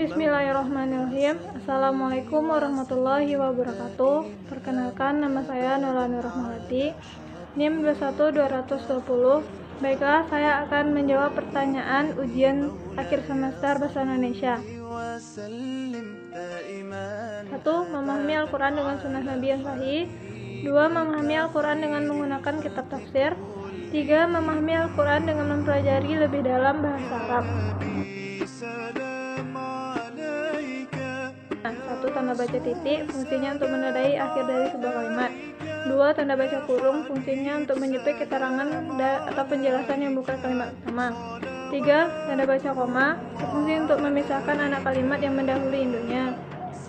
Bismillahirrahmanirrahim. Assalamualaikum warahmatullahi wabarakatuh. Perkenalkan, nama saya Nurlani Rahmawati, NIM 21220. Baiklah, saya akan menjawab pertanyaan ujian akhir semester Bahasa Indonesia. 1. Memahami Al-Quran dengan sunnah Nabi yang sahih. 2. Memahami Al-Quran dengan menggunakan kitab tafsir. 3. Memahami Al-Quran dengan mempelajari lebih dalam bahasa Arab. 1. Tanda baca titik, fungsinya untuk menandai akhir dari sebuah kalimat. 2. Tanda baca kurung, fungsinya untuk menyepik keterangan atau penjelasan yang bukan kalimat utama. 3. Tanda baca koma, berfungsi untuk memisahkan anak kalimat yang mendahului induknya.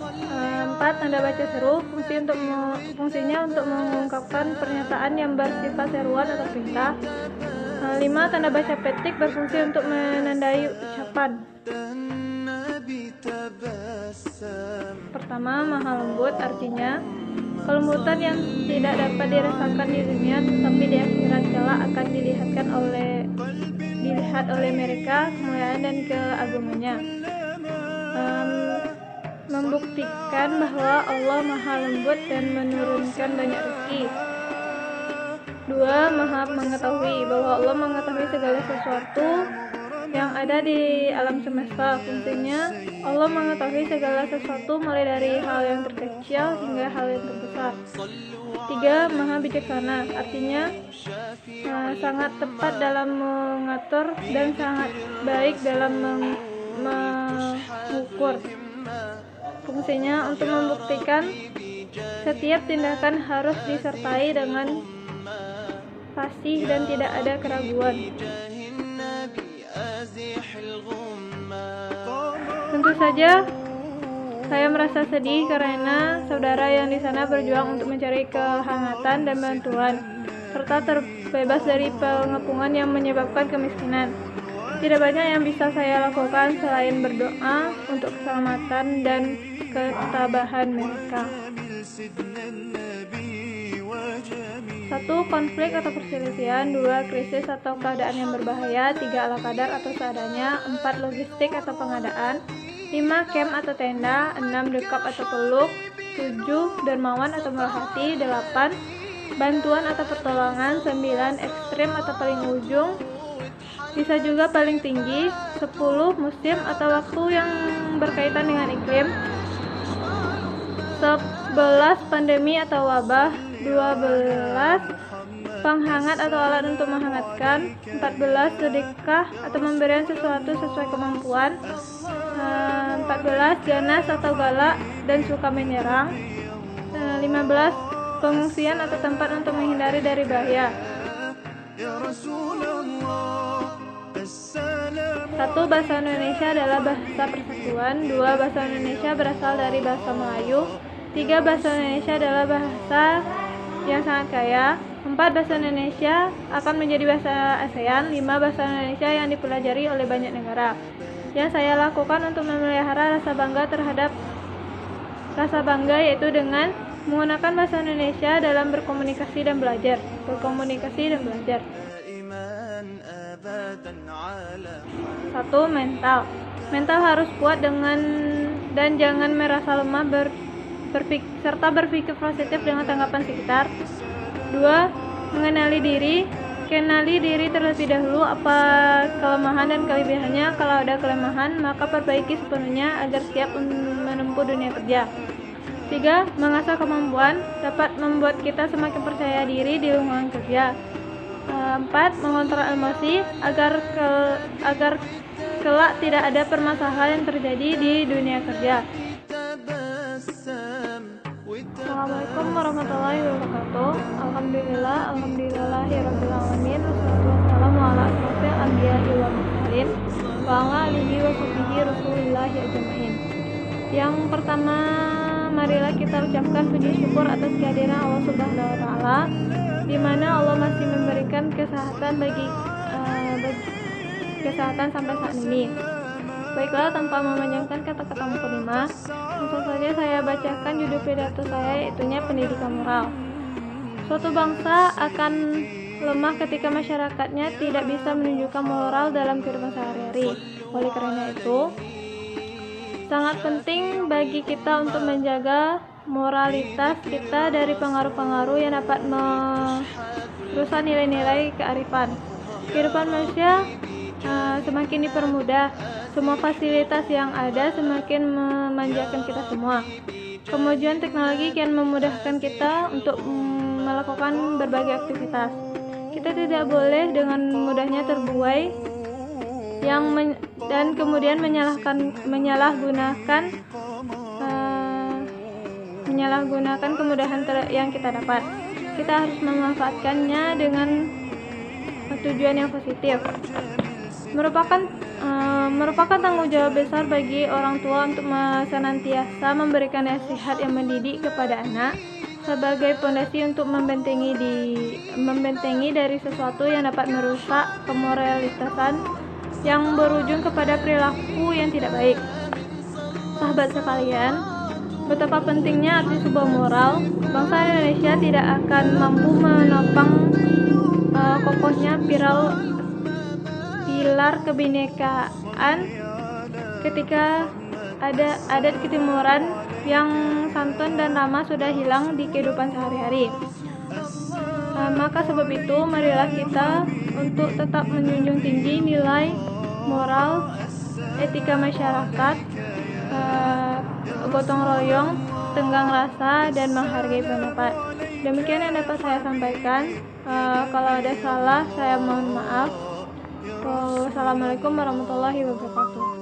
4. Tanda baca seru, fungsinya untuk mengungkapkan pernyataan yang bersifat seruan atau perintah. 5. Tanda baca petik, berfungsi untuk menandai ucapan. Pertama, maha lembut, artinya kelembutan yang tidak dapat dirasakan di dunia tetapi di akhirat kelak akan dilihat oleh mereka kemuliaan dan keagungannya. Membuktikan bahwa Allah maha lembut dan menurunkan banyak rezeki. 2. Maha mengetahui, bahwa Allah mengetahui segala sesuatu yang ada di alam semesta. Fungsinya Allah mengetahui segala sesuatu mulai dari hal yang terkecil hingga hal yang terbesar. 3. Maha bijaksana, artinya sangat tepat dalam mengatur dan sangat baik dalam mengukur. Fungsinya untuk membuktikan setiap tindakan harus disertai dengan fasih dan tidak ada keraguan. Tentu saja saya merasa sedih karena saudara yang di sana berjuang untuk mencari kehangatan dan bantuan serta terbebas dari pengepungan yang menyebabkan kemiskinan. Tidak banyak yang bisa saya lakukan selain berdoa untuk keselamatan dan ketabahan mereka. 1. Konflik atau perselisihan. 2. Krisis atau keadaan yang berbahaya. 3. Ala kadar atau seadanya. 4. Logistik atau pengadaan. 5. Camp atau tenda. 6. Dekap atau peluk. 7. Dermawan atau murah hati. 8. Bantuan atau pertolongan. 9. Ekstrim atau paling ujung, bisa juga paling tinggi. 10. Musim atau waktu yang berkaitan dengan iklim. 11. Pandemi atau wabah. 12. Penghangat atau alat untuk menghangatkan. 14. Sedekah atau pemberian sesuatu sesuai kemampuan. 14. Ganas atau galak dan suka menyerang. 15. Pengungsian atau tempat untuk menghindari dari bahaya. 1. Bahasa Indonesia adalah bahasa persatuan. 2. Bahasa Indonesia berasal dari bahasa Melayu. 3. Bahasa Indonesia adalah bahasa yang sangat kaya. 4. Bahasa Indonesia akan menjadi bahasa ASEAN. 5. Bahasa Indonesia yang dipelajari oleh banyak negara. Yang saya lakukan untuk memelihara rasa bangga yaitu dengan menggunakan bahasa Indonesia dalam berkomunikasi dan belajar. 1. Mental harus kuat dan jangan merasa lemah, serta berpikir positif dengan tanggapan sekitar. 2. Mengenali diri. Kenali diri terlebih dahulu, apa kelemahan dan kelebihannya. Kalau ada kelemahan, maka perbaiki sepenuhnya agar siap menempuh dunia kerja. 3. Mengasah kemampuan dapat membuat kita semakin percaya diri di lingkungan kerja. 4. Mengontrol emosi agar kelak tidak ada permasalahan yang terjadi di dunia kerja. Assalamualaikum warahmatullahi wabarakatuh. Alhamdulillahirrabbilalamin. Wassalamu ala asrofil anbiya'i wal mursalin wa ala alihi wa sahbihi rasulillahi ajma'in. Yang pertama, marilah kita ucapkan puji syukur atas kehadiran Allah Subhanahu wa taala, di mana Allah masih memberikan kesehatan kesehatan sampai saat ini. Baiklah, tanpa memanjangkan kata-kata mukadimah, langsung saja saya bacakan judul pidato saya, yaitunya pendidikan moral. Suatu bangsa akan lemah ketika masyarakatnya tidak bisa menunjukkan moral dalam kehidupan sehari-hari. Oleh karena itu, Sangat penting bagi kita untuk menjaga moralitas kita dari pengaruh-pengaruh yang dapat merusak nilai-nilai kearifan. Kehidupan manusia semakin dipermudah, semua fasilitas yang ada semakin memanjakan kita semua. Kemajuan teknologi kian memudahkan kita untuk melakukan berbagai aktivitas. Kita tidak boleh dengan mudahnya terbuai dan kemudian menyalahgunakan kemudahan yang kita dapat. Kita harus memanfaatkannya dengan tujuan yang positif. Merupakan tanggung jawab besar bagi orang tua untuk senantiasa memberikan nasihat yang mendidik kepada anak sebagai pondasi untuk membentengi dari sesuatu yang dapat merusak kemoralitasan yang berujung kepada perilaku yang tidak baik. Sahabat sekalian, betapa pentingnya arti sebuah moral. Bangsa Indonesia tidak akan mampu menopang kokohnya pilar kebinekaan ketika ada adat ketimuran yang santun dan ramah sudah hilang di kehidupan sehari-hari. Maka sebab itu, marilah kita untuk tetap menjunjung tinggi nilai moral, etika masyarakat, gotong royong, tenggang rasa, dan menghargai pendapat. Demikian yang dapat saya sampaikan. Kalau ada salah, saya mohon maaf. Wassalamualaikum warahmatullahi wabarakatuh.